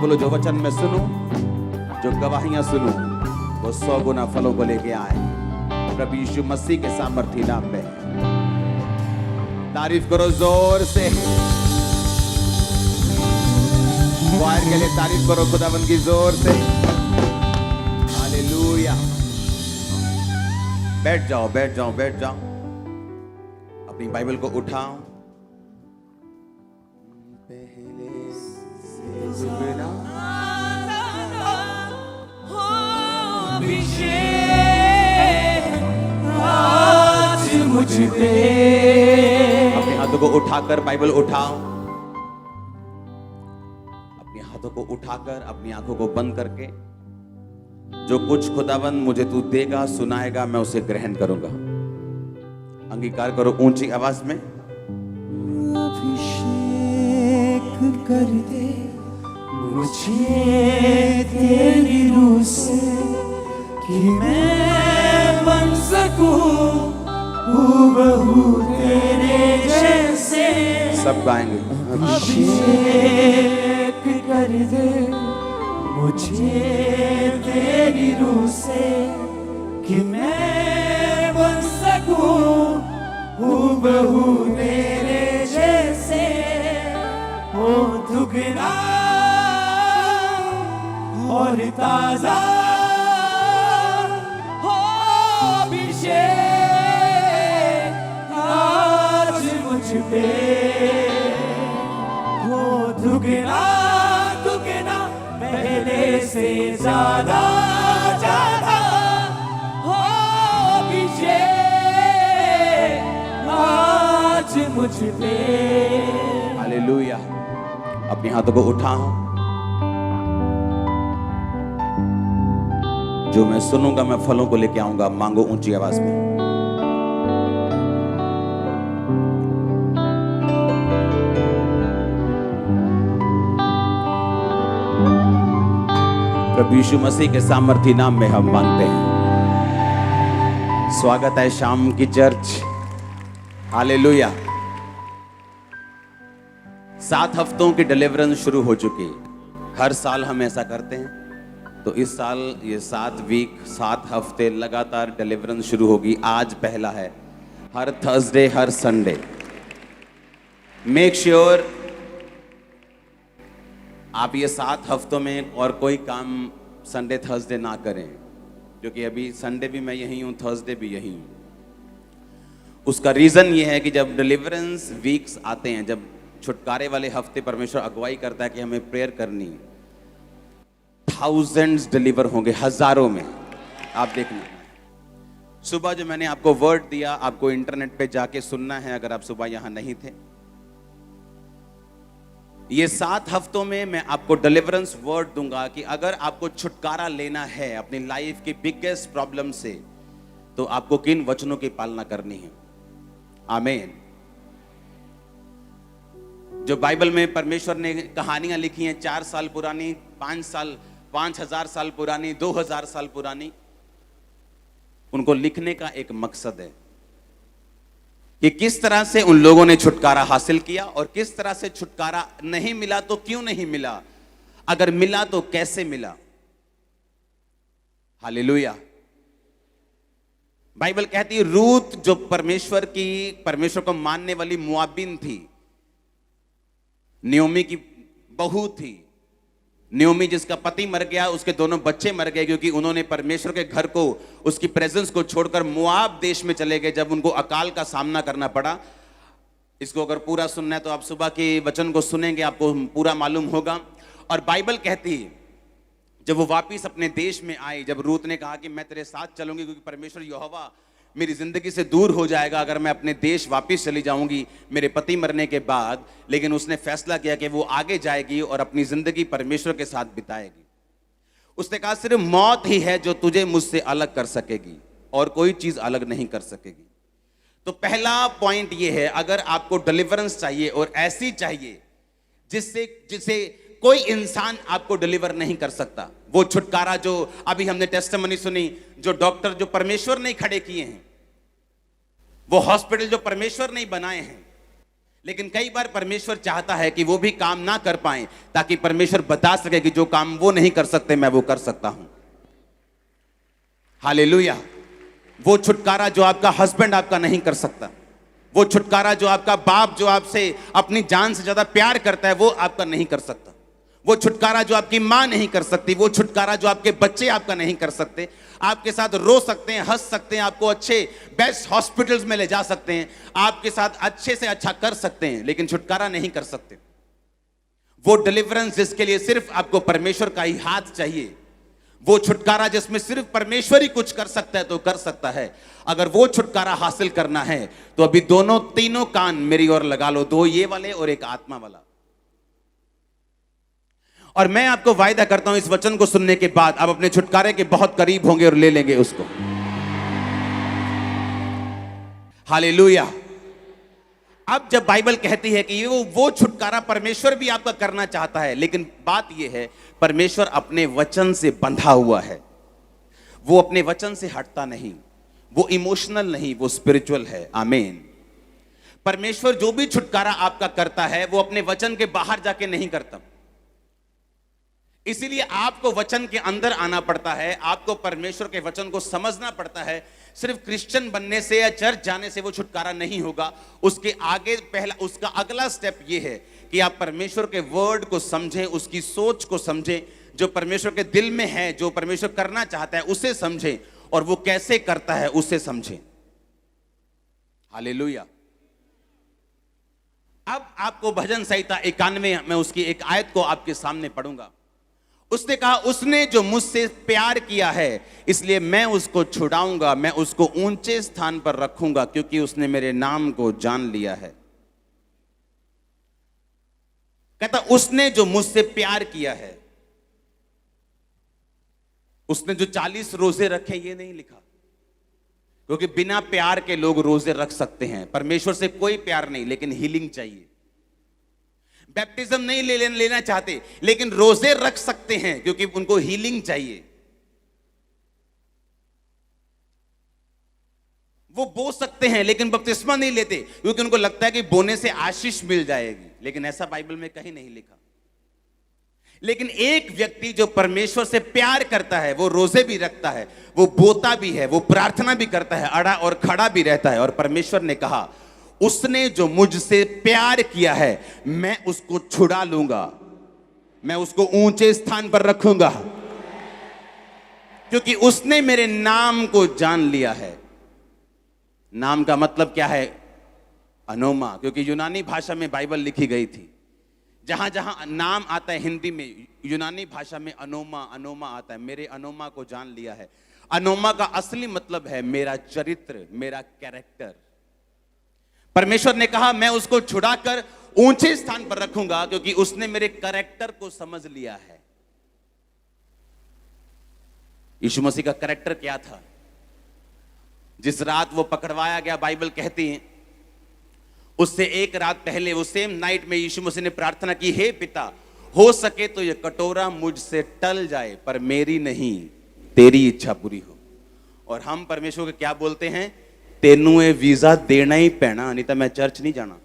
बोलो जो वचन में सुनूं, जो गवाहियां सुनूं, वो 100 गुना फलों को लेके आए प्रभु यीशु मसीह के सामर्थी नाम में। तारीफ करो जोर से, वायर के लिए तारीफ करो खुदावन की जोर से। हालेलुया। बैठ जाओ, बैठ जाओ, बैठ जाओ। अपनी बाइबल को उठाओ। पहले से जुड़ा आज मुझ पे। अपने हाथों को उठाकर बाइबल उठाओ। अपने हाथों को उठाकर अपनी आंखों को बंद करके जो कुछ खुदावन मुझे तू देगा सुनाएगा मैं उसे ग्रहण करूंगा। अंगीकार करो ऊंची आवाज में। अभिषेक कर दे मुझे तेरी रूह से कि मैं बन सकूं हूबहू तेरे जैसे। सब गाएंगे। अभिषेक कर दे मुझे तेरी रूह से कि मैं बन सकूं हूबहू तेरे जैसे। हो दुगना और ताजा हो अभिषेक आज मुझ पे। हो दुगना दुगना पहले से ज्यादा ज्यादा हो अभिषेक आज मुझ पे। हालेलुया। अपने हाथों को उठाओ। जो मैं सुनूंगा मैं फलों को लेके आऊंगा। मांगो ऊंची आवाज में। प्रभु यीशु मसीह के सामर्थी नाम में हम मांगते हैं। स्वागत है शाम की चर्च। हालेलुया। 7 हफ्तों की डिलीवरेंस शुरू हो चुकी। हर साल हम ऐसा करते हैं, तो इस साल ये 7 वीक 7 हफ्ते लगातार डिलीवरेंस शुरू होगी। आज पहला है। हर थर्सडे हर संडे मेक श्योर आप ये 7 हफ्तों में और कोई काम संडे थर्सडे ना करें, क्योंकि अभी संडे भी मैं यहीं हूँ, थर्सडे भी यहीं हूँ। उसका रीज़न ये है कि जब डिलीवरेंस वीक्स आते हैं, जब छुटकारे वाले हफ्ते परमेश्वर अगुवाई करता है कि हमें प्रेयर करनी, थाउजेंड्स डिलीवर होंगे, हजारों में। आप देखना। सुबह जो मैंने आपको वर्ड दिया, आपको इंटरनेट पे जाके सुनना है अगर आप सुबह यहां नहीं थे। ये 7 हफ्तों में मैं आपको डिलीवरेंस वर्ड दूंगा कि अगर आपको छुटकारा लेना है अपनी लाइफ की बिगेस्ट प्रॉब्लम से, तो आपको किन वचनों की पालना करनी है। आमीन। जो बाइबल में परमेश्वर ने कहानियां लिखी हैं 4 साल पुरानी, 5,000 साल पुरानी, 2000 साल पुरानी, उनको लिखने का एक मकसद है कि किस तरह से उन लोगों ने छुटकारा हासिल किया और किस तरह से छुटकारा नहीं मिला तो क्यों नहीं मिला, अगर मिला तो कैसे मिला। हालेलुया। बाइबल कहती है रूत जो परमेश्वर को मानने वाली मुआबिन थी, नियोमी की बहू थी। नियोमी जिसका पति मर गया, उसके दोनों बच्चे मर गए क्योंकि उन्होंने परमेश्वर के घर को, उसकी प्रेजेंस को छोड़कर मोआब देश में चले गए जब उनको अकाल का सामना करना पड़ा। इसको अगर पूरा सुनना है तो आप सुबह के वचन को सुनेंगे, आपको पूरा मालूम होगा। और बाइबल कहती है जब वो वापिस अपने देश में आई, जब रूत ने कहा कि मैं तेरे साथ चलूंगी क्योंकि परमेश्वर यहोवा मेरी जिंदगी से दूर हो जाएगा अगर मैं अपने देश वापस चली जाऊंगी मेरे पति मरने के बाद, लेकिन उसने फैसला किया कि वो आगे जाएगी और अपनी जिंदगी परमेश्वर के साथ बिताएगी। उसने कहा सिर्फ मौत ही है जो तुझे मुझसे अलग कर सकेगी और कोई चीज अलग नहीं कर सकेगी। तो पहला पॉइंट ये है, अगर आपको डिलीवरेंस चाहिए और ऐसी चाहिए जिससे कोई इंसान आपको डिलीवर नहीं कर सकता, वो छुटकारा जो अभी हमने टेस्टिमनी सुनी, जो डॉक्टर जो परमेश्वर नहीं खड़े किए हैं, वो हॉस्पिटल जो परमेश्वर नहीं बनाए हैं, लेकिन कई बार परमेश्वर चाहता है कि वो भी काम ना कर पाए, ताकि परमेश्वर बता सके कि जो काम वो नहीं कर सकते मैं वो कर सकता हूं। हालेलुया। वो छुटकारा जो आपका हस्बैंड आपका नहीं कर सकता, वो छुटकारा जो आपका बाप जो आपसे अपनी जान से ज्यादा प्यार करता है वो आपका नहीं कर सकता, वो छुटकारा जो आपकी मां नहीं कर सकती, वो छुटकारा जो आपके बच्चे आपका नहीं कर सकते। आपके साथ रो सकते हैं, हंस सकते हैं, आपको अच्छे बेस्ट हॉस्पिटल्स में ले जा सकते हैं, आपके साथ अच्छे से अच्छा कर सकते हैं, लेकिन छुटकारा नहीं कर सकते। वो डिलीवरेंस जिसके लिए सिर्फ आपको परमेश्वर का ही हाथ चाहिए, वो छुटकारा जिसमें सिर्फ परमेश्वर ही कुछ कर सकता है तो कर सकता है। अगर वो छुटकारा हासिल करना है तो अभी दोनों तीनों कान मेरी ओर लगा लो, दो ये वाले और एक आत्मा वाला। और मैं आपको वायदा करता हूं इस वचन को सुनने के बाद आप अपने छुटकारे के बहुत करीब होंगे और ले लेंगे उसको। हालेलुया। अब जब बाइबल कहती है कि वो छुटकारा परमेश्वर भी आपका करना चाहता है, लेकिन बात यह है परमेश्वर अपने वचन से बंधा हुआ है, वो अपने वचन से हटता नहीं, वो इमोशनल नहीं, वो स्पिरिचुअल है। आमीन। परमेश्वर जो भी छुटकारा आपका करता है वो अपने वचन के बाहर जाके नहीं करता, इसीलिए आपको वचन के अंदर आना पड़ता है, आपको परमेश्वर के वचन को समझना पड़ता है। सिर्फ क्रिश्चियन बनने से या चर्च जाने से वो छुटकारा नहीं होगा, उसके आगे उसका अगला स्टेप ये है कि आप परमेश्वर के वर्ड को समझें, उसकी सोच को समझें, जो परमेश्वर के दिल में है, जो परमेश्वर करना चाहता है उसे समझें, और वो कैसे करता है उसे समझें। हालेलुया। अब आपको भजन संहिता 91 में उसकी एक आयत को आपके सामने पढ़ूंगा। उसने कहा, उसने जो मुझसे प्यार किया है इसलिए मैं उसको छुड़ाऊंगा, मैं उसको ऊंचे स्थान पर रखूंगा, क्योंकि उसने मेरे नाम को जान लिया है। कहता उसने जो मुझसे प्यार किया है, उसने जो 40 रोजे रखे ये नहीं लिखा, क्योंकि बिना प्यार के लोग रोजे रख सकते हैं। परमेश्वर से कोई प्यार नहीं, लेकिन हीलिंग चाहिए। बैप्टिज्म नहीं लेना चाहते, लेकिन रोजे रख सकते हैं क्योंकि उनको हीलिंग चाहिए। वो बो सकते हैं लेकिन बपतिस्मा नहीं लेते, क्योंकि उनको लगता है कि बोने से आशीष मिल जाएगी, लेकिन ऐसा बाइबल में कहीं नहीं लिखा। लेकिन एक व्यक्ति जो परमेश्वर से प्यार करता है वो रोजे भी रखता है, वो बोता भी है, वो प्रार्थना भी करता है, अड़ा और खड़ा भी रहता है। और परमेश्वर ने कहा उसने जो मुझसे प्यार किया है मैं उसको छुड़ा लूंगा, मैं उसको ऊंचे स्थान पर रखूंगा, क्योंकि उसने मेरे नाम को जान लिया है। नाम का मतलब क्या है? अनोमा, क्योंकि यूनानी भाषा में बाइबल लिखी गई थी। जहां जहां नाम आता है हिंदी में, यूनानी भाषा में अनोमा आता है। मेरे अनोमा को जान लिया है। अनोमा का असली मतलब है मेरा चरित्र, मेरा कैरेक्टर। परमेश्वर ने कहा मैं उसको छुड़ाकर ऊंचे स्थान पर रखूंगा, क्योंकि उसने मेरे कैरेक्टर को समझ लिया है। यीशु मसीह का कैरेक्टर क्या था? जिस रात वो पकड़वाया गया, बाइबल कहती है उससे एक रात पहले, वो सेम नाइट में यीशु मसीह ने प्रार्थना की, हे पिता, हो सके तो ये कटोरा मुझसे टल जाए, पर मेरी नहीं तेरी इच्छा पूरी हो। और हम परमेश्वर को क्या बोलते हैं? तेनू ये वीजा देना ही पैना, नहीं तो मैं चर्च नहीं जाना।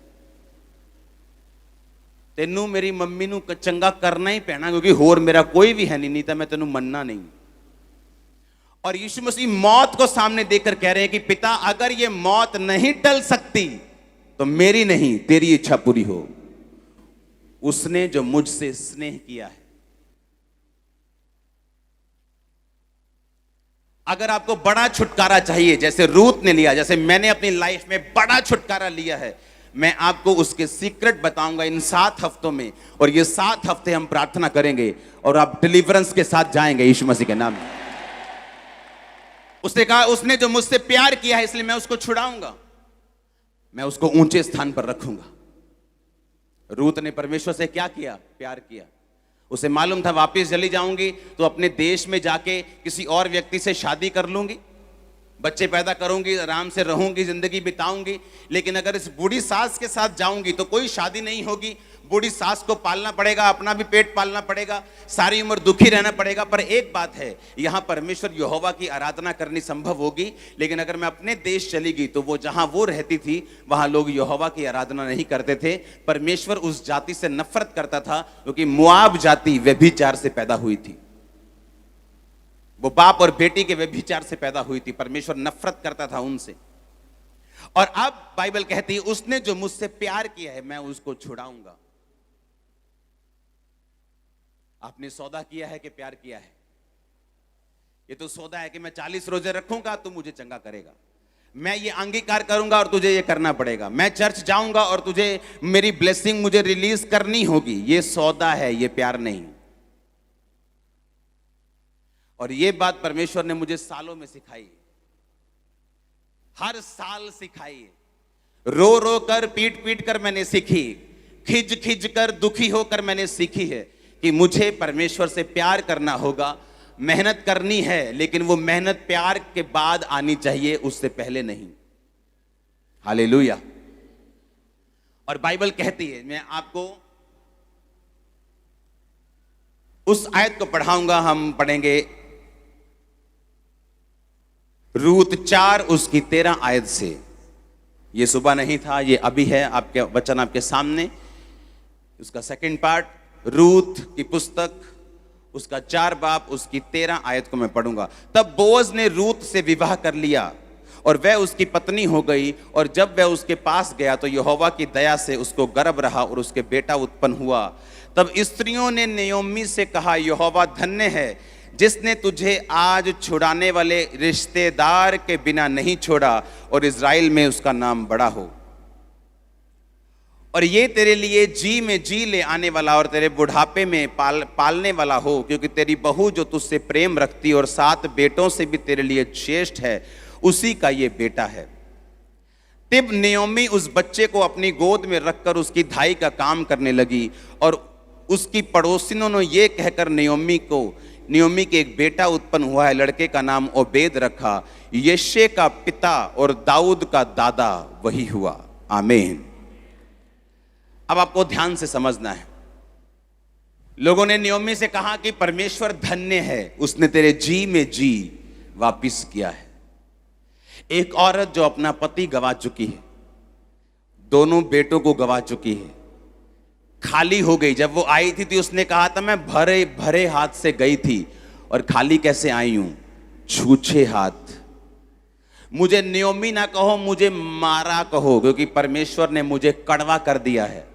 तेनू मेरी मम्मी नू चंगा करना ही पैना, क्योंकि होर मेरा कोई भी है नहीं तो मैं तेनू मनना नहीं। और यीशु मसीह मौत को सामने देखकर कह रहे हैं कि पिता, अगर ये मौत नहीं टल सकती तो मेरी नहीं तेरी इच्छा पूरी हो। उसने जो मुझसे स्नेह किया है। अगर आपको बड़ा छुटकारा चाहिए, जैसे रूत ने लिया, जैसे मैंने अपनी लाइफ में बड़ा छुटकारा लिया है, मैं आपको उसके सीक्रेट बताऊंगा इन 7 हफ्तों में। और ये 7 हफ्ते हम प्रार्थना करेंगे और आप डिलीवरेंस के साथ जाएंगे यीशु मसीह के नाम में। उसने कहा उसने जो मुझसे प्यार किया है इसलिए मैं उसको छुड़ाऊंगा, मैं उसको ऊंचे स्थान पर रखूंगा। रूत ने परमेश्वर से क्या किया? प्यार किया। उसे मालूम था वापस चली जाऊंगी तो अपने देश में जाके किसी और व्यक्ति से शादी कर लूंगी, बच्चे पैदा करूंगी, आराम से रहूंगी, जिंदगी बिताऊंगी। लेकिन अगर इस बूढ़ी सास के साथ जाऊंगी तो कोई शादी नहीं होगी, बूढ़ी सास को पालना पड़ेगा, अपना भी पेट पालना पड़ेगा, सारी उम्र दुखी रहना पड़ेगा। पर एक बात है, यहां परमेश्वर यहोवा की आराधना करनी संभव होगी, लेकिन अगर मैं अपने देश चली गई तो वो जहां वो रहती थी वहां लोग यहोवा की आराधना नहीं करते थे। परमेश्वर उस जाति से नफरत करता था क्योंकि मुआब जाति व्यभिचार से पैदा हुई थी। वो बाप और बेटी के व्यभिचार से पैदा हुई थी। परमेश्वर नफरत करता था उनसे। और अब बाइबल कहती है उसने जो मुझसे प्यार किया है मैं उसको छुड़ाऊंगा। आपने सौदा किया है कि प्यार किया है? ये तो सौदा है कि मैं 40 रोजे रखूंगा तो मुझे चंगा करेगा, मैं ये अंगीकार करूंगा और तुझे ये करना पड़ेगा, मैं चर्च जाऊंगा और तुझे मेरी ब्लेसिंग मुझे रिलीज करनी होगी। ये सौदा है, ये प्यार नहीं। और ये बात परमेश्वर ने मुझे सालों में सिखाई, हर साल सिखाई। रो रो कर, पीट पीट कर मैंने सीखी, खिज खिज कर, दुखी होकर मैंने सीखी है कि मुझे परमेश्वर से प्यार करना होगा, मेहनत करनी है, लेकिन वो मेहनत प्यार के बाद आनी चाहिए, उससे पहले नहीं। हालेलुया। और बाइबल कहती है, मैं आपको उस आयत को पढ़ाऊंगा। हम पढ़ेंगे रूत 4 उसकी 13 आयत से। ये सुबह नहीं था, ये अभी है, आपके वचन आपके सामने। उसका सेकंड पार्ट, रूत की पुस्तक, उसका 4 बाब उसकी 13 आयत को मैं पढ़ूंगा। तब बोअज ने रूत से विवाह कर लिया और वह उसकी पत्नी हो गई। और जब वह उसके पास गया तो यहोवा की दया से उसको गर्भ रहा और उसके बेटा उत्पन्न हुआ। तब स्त्रियों ने नयोमी से कहा, यहोवा धन्य है जिसने तुझे आज छुड़ाने वाले रिश्तेदार के बिना नहीं छोड़ा और इज़राइल में उसका नाम बड़ा हो। और ये तेरे लिए जी में जी ले आने वाला और तेरे बुढ़ापे में पालने वाला हो, क्योंकि तेरी बहू जो तुझसे प्रेम रखती और 7 बेटों से भी तेरे लिए श्रेष्ठ है, उसी का ये बेटा है। तब नयोमी उस बच्चे को अपनी गोद में रखकर उसकी धाई का काम करने लगी। और उसकी पड़ोसिनों ने ये कहकर नयोमी के एक बेटा उत्पन्न हुआ है, लड़के का नाम ओबेद रखा। यिशै का पिता और दाऊद का दादा वही हुआ। आमीन। अब आपको ध्यान से समझना है। लोगों ने नयोमी से कहा कि परमेश्वर धन्य है, उसने तेरे जी में जी वापिस किया है। एक औरत जो अपना पति गवा चुकी है, दोनों बेटों को गवा चुकी है, खाली हो गई। जब वो आई थी उसने कहा था मैं भरे भरे हाथ से गई थी और खाली कैसे आई हूं? छूछे हाथ। मुझे नयोमी ना कहो, मुझे मारा कहो, क्योंकि परमेश्वर ने मुझे कड़वा कर दिया है।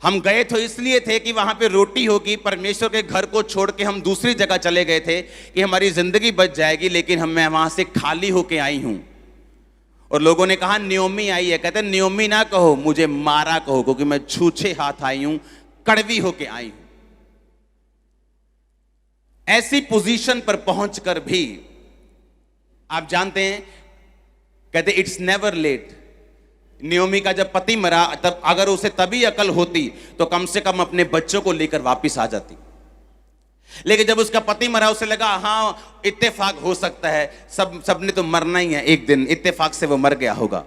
हम गए तो इसलिए थे कि वहां पे रोटी होगी। परमेश्वर के घर को छोड़ के हम दूसरी जगह चले गए थे कि हमारी जिंदगी बच जाएगी, लेकिन मैं वहां से खाली होके आई हूं। और लोगों ने कहा नयोमी आई है, कहते नयोमी ना कहो, मुझे मारा कहो, क्योंकि मैं छूछे हाथ आई हूं, कड़वी होके आई हूं। ऐसी पोजीशन पर पहुंचकर भी आप जानते हैं, कहते इट्स नेवर लेट। नयोमी का जब पति मरा, तब अगर उसे तभी अकल होती तो कम से कम अपने बच्चों को लेकर वापिस आ जाती। लेकिन जब उसका पति मरा, उसे लगा हाँ इत्तेफाक हो सकता है, सबने तो मरना ही है एक दिन, इत्तेफाक से वो मर गया होगा।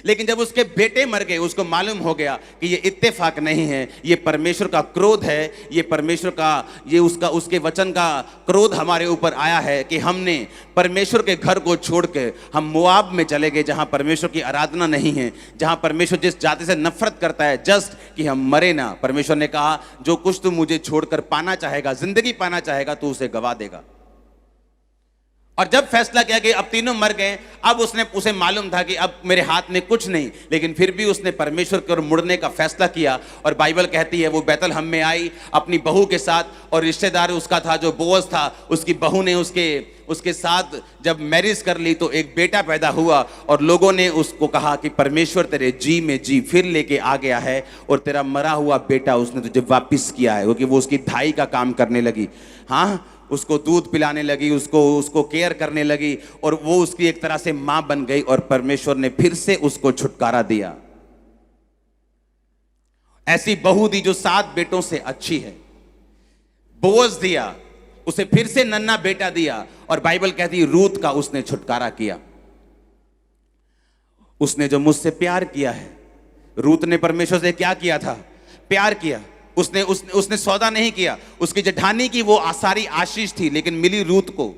लेकिन जब उसके बेटे मर गए, उसको मालूम हो गया कि ये इत्तेफाक नहीं है, ये परमेश्वर का क्रोध है, ये परमेश्वर का, ये उसके वचन का क्रोध हमारे ऊपर आया है कि हमने परमेश्वर के घर को छोड़ के हम मोआब में चले गए, जहां परमेश्वर की आराधना नहीं है, जहां परमेश्वर जिस जाति से नफरत करता है, जस्ट कि हम मरे ना। परमेश्वर ने कहा जो कुछ तू मुझे छोड़कर पाना चाहेगा, जिंदगी पाना चाहेगा, तू उसे गवा देगा। और जब फैसला किया कि अब तीनों मर गए, अब उसे मालूम था कि अब मेरे हाथ में कुछ नहीं, लेकिन फिर भी उसने परमेश्वर की ओर मुड़ने का फैसला किया। और बाइबल कहती है वो बैतलहम में आई अपनी बहू के साथ, और रिश्तेदार उसका था जो बोअज था, उसकी बहू ने उसके साथ जब मैरिज कर ली तो एक बेटा पैदा हुआ। और लोगों ने उसको कहा कि परमेश्वर तेरे जी में जी फिर लेके आ गया है और तेरा मरा हुआ बेटा उसने तुझे वापिस किया है, क्योंकि वो उसकी धाई का काम करने लगी। हाँ, उसको दूध पिलाने लगी, उसको केयर करने लगी, और वो उसकी एक तरह से मां बन गई। और परमेश्वर ने फिर से उसको छुटकारा दिया। ऐसी बहू दी जो 7 बेटों से अच्छी है, बोअज दिया, उसे फिर से नन्हा बेटा दिया। और बाइबल कहती है रूत का उसने छुटकारा किया। उसने जो मुझसे प्यार किया है, रूत ने परमेश्वर से क्या किया था? प्यार किया। उसने सौदा नहीं किया। उसकी जेठानी की वो सारी आशीष थी, लेकिन मिली रूत को।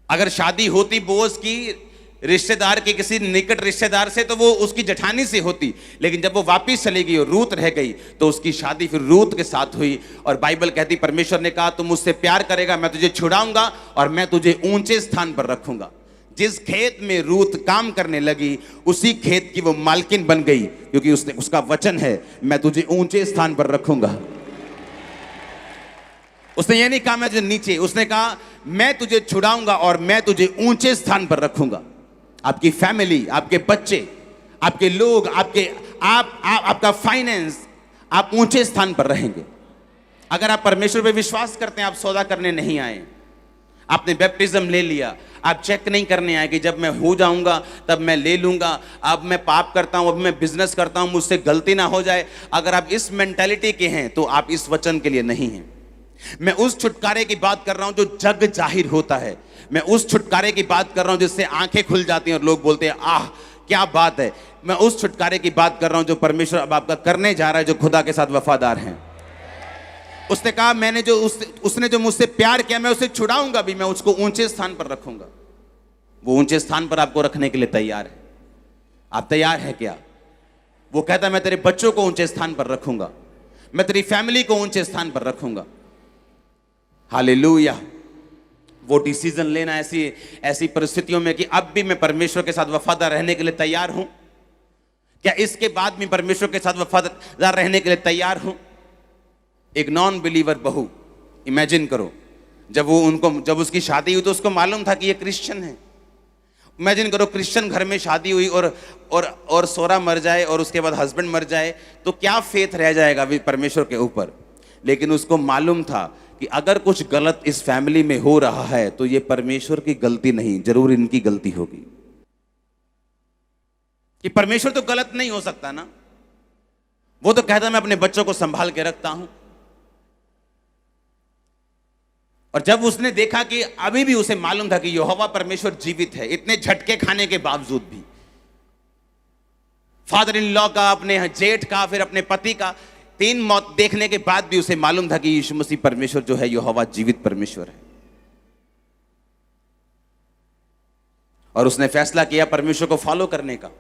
अगर शादी होती बोअज की रिश्तेदार के किसी निकट रिश्तेदार से, तो वो उसकी जेठानी से होती, लेकिन जब वो वापस चली गई और रूत रह गई, तो उसकी शादी फिर रूत के साथ हुई। और बाइबल कहती परमेश्वर ने कहा, तू मुझसे प्यार करेगा, मैं तुझे छुड़ाऊंगा और मैं तुझे ऊंचे स्थान पर रखूंगा। जिस खेत में रूत काम करने लगी, उसी खेत की वो मालकिन बन गई, क्योंकि उसका वचन है, मैं तुझे ऊंचे स्थान पर रखूंगा। उसने ये नहीं कहा मैं तुझे नीचे, उसने कहा मैं तुझे छुड़ाऊंगा और मैं तुझे ऊंचे स्थान पर रखूंगा। आपकी फैमिली, आपके बच्चे, आपके लोग, आपका फाइनेंस, आप ऊंचे स्थान पर रहेंगे। अगर आप परमेश्वर पे विश्वास करते हैं, आप सौदा करने नहीं आए। आपने बैप्टिज्म ले लिया, आप चेक नहीं करने आए कि जब मैं हो जाऊंगा तब मैं ले लूंगा, अब मैं पाप करता हूं, अब मैं बिजनेस करता हूं, मुझसे गलती ना हो जाए। अगर आप इस मेंटालिटी के हैं, तो आप इस वचन के लिए नहीं हैं। मैं उस छुटकारे की बात कर रहा हूं जो जग जाहिर होता है। मैं उस छुटकारे की बात कर रहा हूं जिससे आंखें खुल जाती हैं और लोग बोलते हैं आह क्या बात है। मैं उस छुटकारे की बात कर रहा हूं जो परमेश्वर अब आपका करने जा रहा है, जो खुदा के साथ वफादार हैं। उसने कहा उसने जो मुझसे प्यार किया, मैं उसे छुड़ाऊंगा भी, मैं उसको ऊंचे स्थान पर रखूंगा। वो ऊंचे स्थान पर आपको रखने के लिए तैयार है। आप तैयार हैं क्या? वो कहता है मैं तेरे बच्चों को ऊंचे स्थान पर रखूंगा, मैं तेरी फैमिली को ऊंचे स्थान पर रखूंगा। हालेलुया। वो डिसीजन लेना ऐसी परिस्थितियों में कि अब भी मैं परमेश्वर के साथ वफादार रहने के लिए तैयार हूं। क्या इसके बाद भी परमेश्वर के साथ वफादार रहने के लिए तैयार हूं? एक नॉन बिलीवर बहू, इमेजिन करो, जब उसकी शादी हुई तो उसको मालूम था कि ये क्रिश्चियन है। इमेजिन करो क्रिश्चियन घर में शादी हुई और सोरा मर जाए और उसके बाद हस्बैंड मर जाए, तो क्या फेथ रह जाएगा परमेश्वर के ऊपर। लेकिन उसको मालूम था कि अगर कुछ गलत इस फैमिली में हो रहा है तो ये परमेश्वर की गलती नहीं, जरूर इनकी गलती होगी। कि परमेश्वर तो गलत नहीं हो सकता ना, वो तो कहता मैं अपने बच्चों को संभाल के रखता हूं। और जब उसने देखा कि अभी भी उसे मालूम था कि यहोवा परमेश्वर जीवित है, इतने झटके खाने के बावजूद भी, फादर इन लॉ का, अपने जेठ का, फिर अपने पति का, 3 मौत देखने के बाद भी उसे मालूम था कि यीशु मसीह परमेश्वर जो है यहोवा जीवित परमेश्वर है। और उसने फैसला किया परमेश्वर को फॉलो करने का,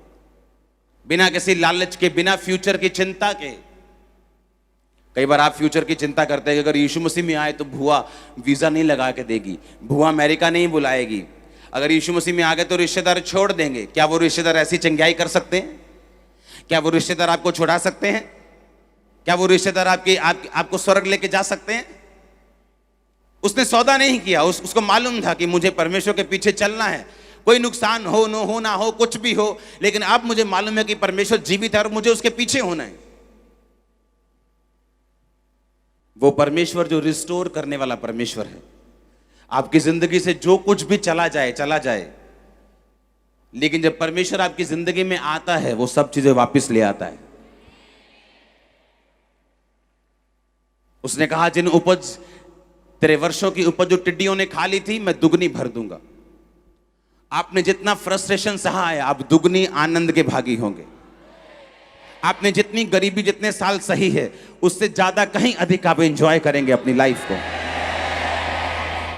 बिना किसी लालच के, बिना फ्यूचर की चिंता के। कई बार आप फ्यूचर की चिंता करते हैं कि अगर यीशु मसीह में आए तो भुआ वीजा नहीं लगा के देगी, भुआ अमेरिका नहीं बुलाएगी, अगर यीशु मसीह में आ गए तो रिश्तेदार छोड़ देंगे। क्या वो रिश्तेदार ऐसी चंगाई कर सकते हैं? क्या वो रिश्तेदार आपको छुड़ा सकते हैं? क्या वो रिश्तेदार आपको स्वर्ग लेके जा सकते हैं? उसने सौदा नहीं किया। उसको मालूम था कि मुझे परमेश्वर के पीछे चलना है, कोई नुकसान हो ना हो, कुछ भी हो, लेकिन अब मुझे मालूम है कि परमेश्वर जीवित है और मुझे उसके पीछे होना है। वो परमेश्वर जो रिस्टोर करने वाला परमेश्वर है। आपकी जिंदगी से जो कुछ भी चला जाए, लेकिन जब परमेश्वर आपकी जिंदगी में आता है, वो सब चीजें वापस ले आता है। उसने कहा जिन उपज, तेरे वर्षों की उपज जो टिड्डियों ने खा ली थी, मैं दुगनी भर दूंगा। आपने जितना फ्रस्ट्रेशन सहा है, आप दुगनी आनंद के भागी होंगे। आपने जितनी गरीबी, जितने साल सही है, उससे ज्यादा कहीं अधिक आप एंजॉय करेंगे अपनी लाइफ को।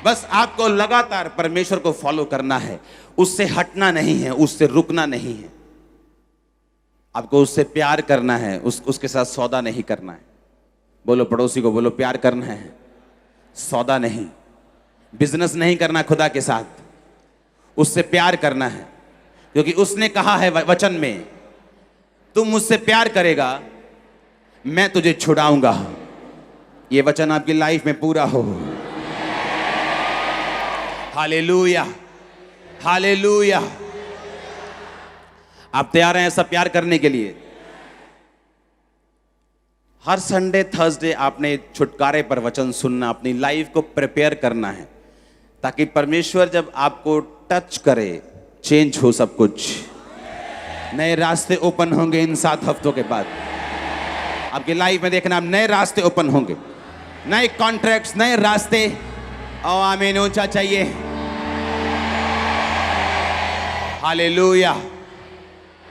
बस आपको लगातार परमेश्वर को फॉलो करना है, उससे हटना नहीं है, उससे रुकना नहीं है। आपको उससे प्यार करना है, उसके साथ सौदा नहीं करना है। बोलो पड़ोसी को, बोलो प्यार करना है, सौदा नहीं। बिजनेस नहीं करना खुदा के साथ, उससे प्यार करना है। क्योंकि उसने कहा है वचन में, तू मुझसे प्यार करेगा, मैं तुझे छुड़ाऊंगा। ये वचन आपकी लाइफ में पूरा हो। Hallelujah, hallelujah. आप तैयार हैं ऐसा प्यार करने के लिए? हर संडे थर्सडे आपने छुटकारे पर वचन सुनना, अपनी लाइफ को प्रिपेयर करना है, ताकि परमेश्वर जब आपको टच करे, चेंज हो सब कुछ। नए रास्ते ओपन होंगे इन 7 हफ्तों के बाद। आपकी लाइफ में देखना, आप नए रास्ते ओपन होंगे, नए कॉन्ट्रैक्ट्स, नए रास्ते। और आमीन ऊंचा चाहिए। Hallelujah,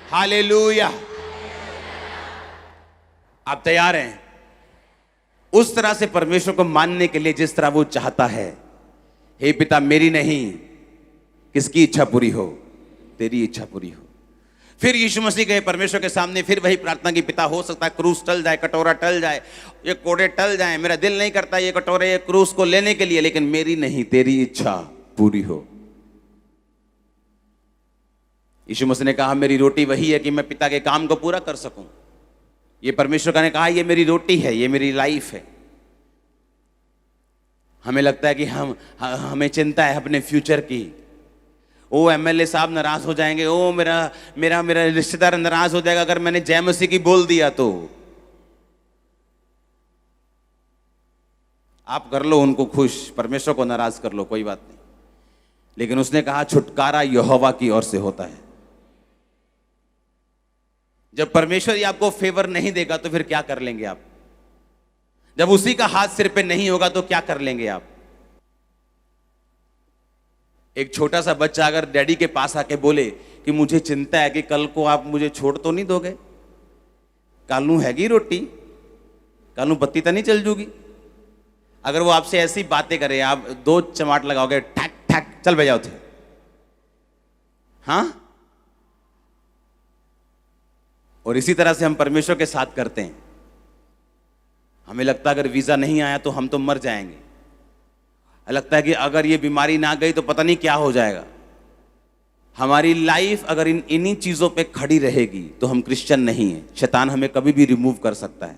hallelujah. आप तैयार हैं उस तरह से परमेश्वर को मानने के लिए जिस तरह वो चाहता है? हे पिता, मेरी नहीं, किसकी इच्छा पूरी हो? तेरी इच्छा पूरी हो। फिर यीशु मसीह गए परमेश्वर के सामने, फिर वही प्रार्थना की, पिता हो सकता है क्रूस टल जाए, कटोरा टल जाए, ये कोड़े टल जाए, मेरा दिल नहीं करता ये कटोरे, ये क्रूस को लेने के लिए, लेकिन मेरी नहीं, तेरी इच्छा पूरी हो। यीशु मसीह ने कहा, मेरी रोटी वही है कि मैं पिता के काम को पूरा कर सकूं। ये परमेश्वर का ने कहा, ये मेरी रोटी है, ये मेरी लाइफ है। हमें लगता है कि हमें चिंता है अपने फ्यूचर की। ओ एमएलए साहब नाराज हो जाएंगे, ओ मेरा रिश्तेदार नाराज हो जाएगा अगर मैंने जय मसीह की बोल दिया तो। आप कर लो उनको खुश, परमेश्वर को नाराज कर लो, कोई बात नहीं। लेकिन उसने कहा छुटकारा यहोवा की ओर से होता है। जब परमेश्वर ही आपको फेवर नहीं देगा तो फिर क्या कर लेंगे आप? जब उसी का हाथ सिर पे नहीं होगा तो क्या कर लेंगे आप? एक छोटा सा बच्चा अगर डैडी के पास आके बोले कि मुझे चिंता है कि कल को आप मुझे छोड़ तो नहीं दोगे, कालू हैगी रोटी, कालू बत्ती तो नहीं चल जूगी। अगर वो आपसे ऐसी बातें करे, आप 2 चमाट लगाओगे, ठक ठक चल बजाओ थे, हाँ? और इसी तरह से हम परमेश्वर के साथ करते हैं। हमें लगता है अगर वीजा नहीं आया तो हम तो मर जाएंगे, लगता है कि अगर ये बीमारी ना गई तो पता नहीं क्या हो जाएगा। हमारी लाइफ अगर इन्हीं चीजों पे खड़ी रहेगी तो हम क्रिश्चियन नहीं है। शैतान हमें कभी भी रिमूव कर सकता है।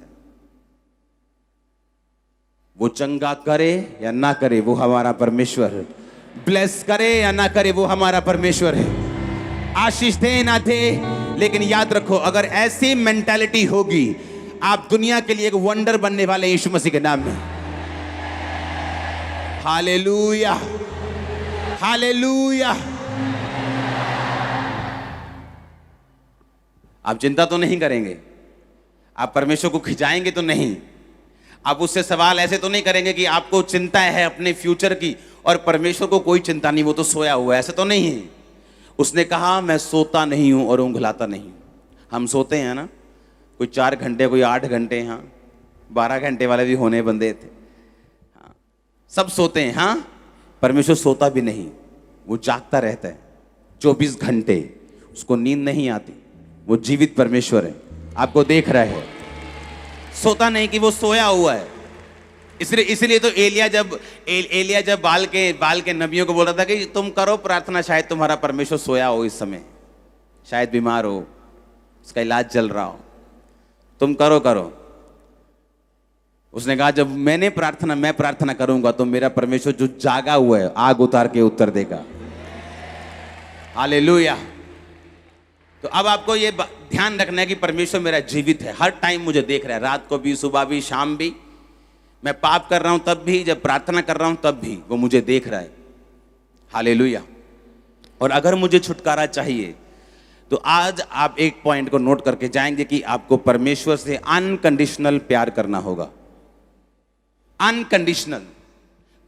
वो चंगा करे या ना करे वो हमारा परमेश्वर है, ब्लेस करे या ना करे वो हमारा परमेश्वर है, आशीष दे ना दे। लेकिन याद रखो, अगर ऐसी मेंटालिटी होगी, आप दुनिया के लिए एक वंडर बनने वाले यीशु मसीह के नाम में। Hallelujah, hallelujah. आप चिंता तो नहीं करेंगे, आप परमेश्वर को खिंचाएंगे तो नहीं, आप उससे सवाल ऐसे तो नहीं करेंगे कि आपको चिंता है अपने फ्यूचर की और परमेश्वर को कोई चिंता नहीं, वो तो सोया हुआ है, ऐसे तो नहीं है। उसने कहा मैं सोता नहीं हूं और ऊंघलाता नहीं। हम सोते हैं ना, कोई 4 घंटे, कोई 8 घंटे, हाँ 12 घंटे वाले भी होने बंदे थे, हाँ सब सोते हैं, हाँ। परमेश्वर सोता भी नहीं, वो जागता रहता है 24 घंटे, उसको नींद नहीं आती, वो जीवित परमेश्वर है, आपको देख रहा है, सोता नहीं कि वो सोया हुआ है। इसलिए तो एलिया जब बाल के नबियों को बोल रहा था कि तुम करो प्रार्थना, शायद तुम्हारा परमेश्वर सोया हो इस समय, शायद बीमार हो, उसका इलाज चल रहा हो, तुम करो। उसने कहा जब मैं प्रार्थना करूंगा तो मेरा परमेश्वर जो जागा हुआ है आग उतार के उत्तर देगा। हालेलुया। तो अब आपको ये ध्यान रखना है कि परमेश्वर मेरा जीवित है, हर टाइम मुझे देख रहा है, रात को भी, सुबह भी, शाम भी। मैं पाप कर रहा हूं तब भी, जब प्रार्थना कर रहा हूं तब भी वो मुझे देख रहा है। हालेलुया। और अगर मुझे छुटकारा चाहिए तो आज आप एक पॉइंट को नोट करके जाएंगे कि आपको परमेश्वर से अनकंडीशनल प्यार करना होगा। अनकंडीशनल,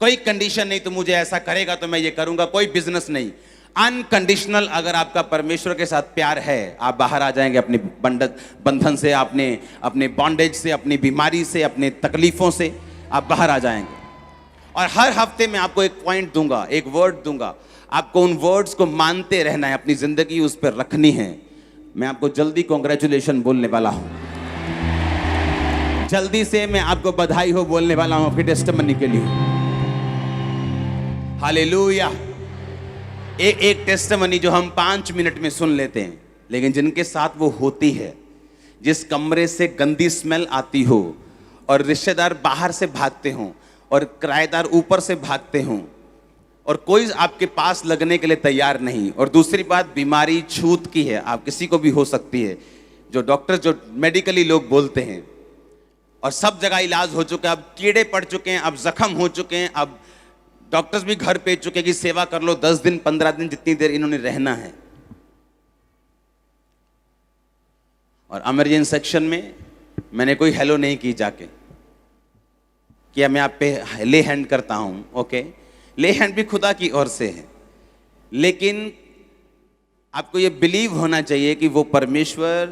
कोई कंडीशन नहीं, तो मुझे ऐसा करेगा तो मैं ये करूंगा, कोई बिजनेस नहीं। अनकंडीशनल अगर आपका परमेश्वर के साथ प्यार है, आप बाहर आ जाएंगे अपने बंधन से, अपने बॉन्डेज से, अपनी बीमारी से, अपने तकलीफों से आप बाहर आ जाएंगे। और हर हफ्ते में आपको एक पॉइंट दूंगा, एक वर्ड दूंगा, आपको उन वर्ड्स को मानते रहना है, अपनी जिंदगी उस पर रखनी है। मैं आपको जल्दी कॉन्ग्रेचुलेशन बोलने वाला हूं, जल्दी से मैं आपको बधाई हो बोलने वाला हूं आपके टेस्टिमनी के लिए। हालेलुया। एक टेस्टिमनी जो हम 5 मिनट में सुन लेते हैं, लेकिन जिनके साथ वो होती है, जिस कमरे से गंदी स्मेल आती हो और रिश्तेदार बाहर से भागते हों और किराएदार ऊपर से भागते हों और कोई आपके पास लगने के लिए तैयार नहीं, और दूसरी बात बीमारी छूत की है, आप किसी को भी हो सकती है, जो डॉक्टर जो मेडिकली लोग बोलते हैं, और सब जगह इलाज हो चुका है, अब कीड़े पड़ चुके हैं, अब जख्म हो चुके हैं, अब डॉक्टर्स भी घर भेज चुके हैं कि सेवा कर लो 10 दिन 15 दिन, जितनी देर इन्होंने रहना है। और इमरजेंसी सेक्शन में मैंने कोई हेलो नहीं की जाके, क्या मैं आप पे ले हैंड करता हूं, ओके, ले हैंड भी खुदा की ओर से है, लेकिन आपको ये बिलीव होना चाहिए कि वो परमेश्वर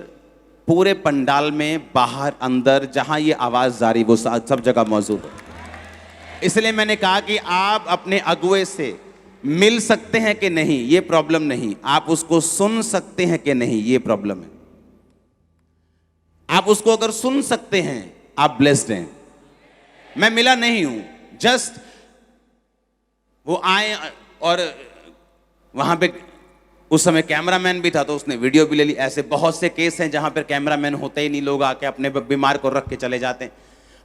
पूरे पंडाल में, बाहर अंदर, जहां ये आवाज जारी वो सब जगह मौजूद है। इसलिए मैंने कहा कि आप अपने अगुए से मिल सकते हैं कि नहीं, ये प्रॉब्लम नहीं। आप उसको सुन सकते हैं कि नहीं, ये प्रॉब्लम है। आप उसको अगर सुन सकते हैं, आप ब्लेस्ड हैं। मैं मिला नहीं हूं, जस्ट वो आए और वहां पे उस समय कैमरामैन भी था तो उसने वीडियो भी ले ली। ऐसे बहुत से केस हैं जहां पर कैमरामैन होते ही नहीं, लोग आके अपने बीमार को रख के चले जाते हैं,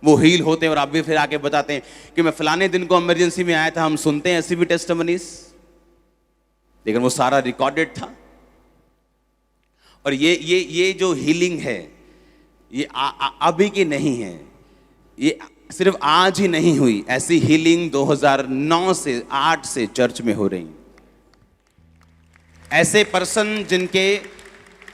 वो हील होते हैं और आप भी फिर आके बताते हैं कि मैं फलाने दिन को इमरजेंसी में आया था। हम सुनते हैं ऐसी भी टेस्टिमनीज, लेकिन वो सारा रिकॉर्डेड था। और ये जो हीलिंग है ये अभी की नहीं है, ये सिर्फ आज ही नहीं हुई। ऐसी हीलिंग 2009 से 8 से चर्च में हो रही। ऐसे पर्सन जिनके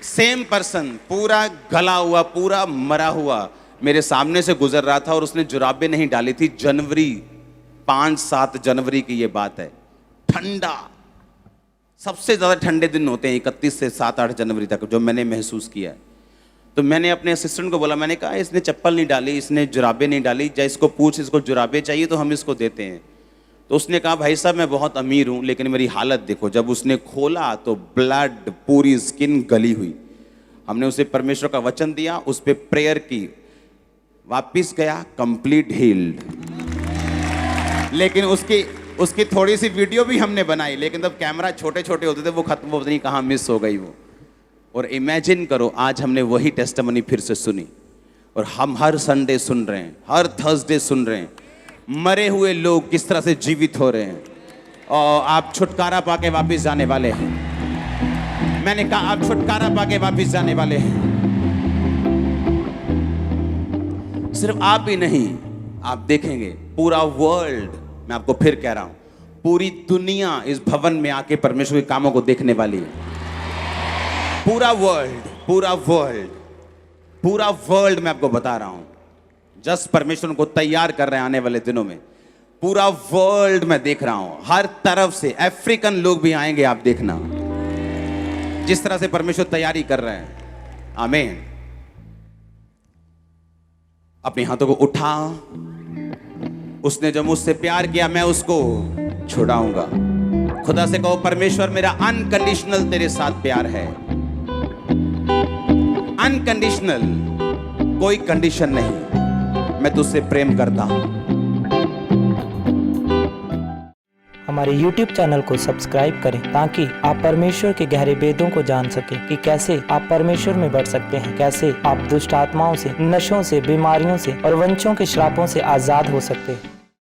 सेम पर्सन पूरा गला हुआ, पूरा मरा हुआ मेरे सामने से गुजर रहा था और उसने जुराबें नहीं डाली थी। जनवरी 5-7 जनवरी की ये बात है। ठंडा, सबसे ज्यादा ठंडे दिन होते हैं 31 से 7-8 जनवरी तक, जो मैंने महसूस किया है। तो मैंने अपने असिस्टेंट को बोला, मैंने कहा इसने चप्पल नहीं डाली, इसने जुराबें नहीं डाली, या इसको पूछ, इसको जुराबें चाहिए तो हम इसको देते हैं। तो उसने कहा भाई साहब मैं बहुत अमीर हूं लेकिन मेरी हालत देखो। जब उसने खोला तो ब्लड, पूरी स्किन गली हुई। हमने उसे परमेश्वर का वचन दिया, उस पर प्रेयर की, वापिस गया कंप्लीट हील्ड। लेकिन उसकी थोड़ी सी वीडियो भी हमने बनाई, लेकिन तब कैमरा छोटे छोटे होते थे, वो खत्म होते नहीं, कहाँ मिस हो गई वो। और इमेजिन करो आज हमने वही टेस्टिमनी फिर से सुनी और हम हर संडे सुन रहे हैं, हर थर्सडे सुन रहे हैं, मरे हुए लोग किस तरह से जीवित हो रहे हैं। और आप छुटकारा पाके वापस जाने वाले हैं। मैंने कहा आप छुटकारा पाके वापस जाने वाले हैं। सिर्फ आप ही नहीं, आप देखेंगे पूरा वर्ल्ड, मैं आपको फिर कह रहा हूं, पूरी दुनिया इस भवन में आके परमेश्वर के कामों को देखने वाली है। पूरा वर्ल्ड, पूरा वर्ल्ड, पूरा वर्ल्ड मैं आपको बता रहा हूं, जस्ट परमेश्वर को तैयार कर रहे हैं आने वाले दिनों में। पूरा वर्ल्ड मैं देख रहा हूं, हर तरफ से अफ्रीकन लोग भी आएंगे, आप देखना जिस तरह से परमेश्वर तैयारी कर रहे हैं। आमीन। अपने हाथों को उठा, उसने जो मुझसे प्यार किया मैं उसको छुड़ाऊंगा। खुदा से कहो परमेश्वर मेरा अनकंडीशनल तेरे साथ प्यार है। अनकंडीशनल, कोई कंडीशन नहीं, मैं तुझसे प्रेम करता हूं। हमारे YouTube चैनल को सब्सक्राइब करें ताकि आप परमेश्वर के गहरे भेदों को जान सकें कि कैसे आप परमेश्वर में बढ़ सकते हैं, कैसे आप दुष्ट आत्माओं से, नशों से, बीमारियों से और वंशों के श्रापों से आजाद हो सकते हैं।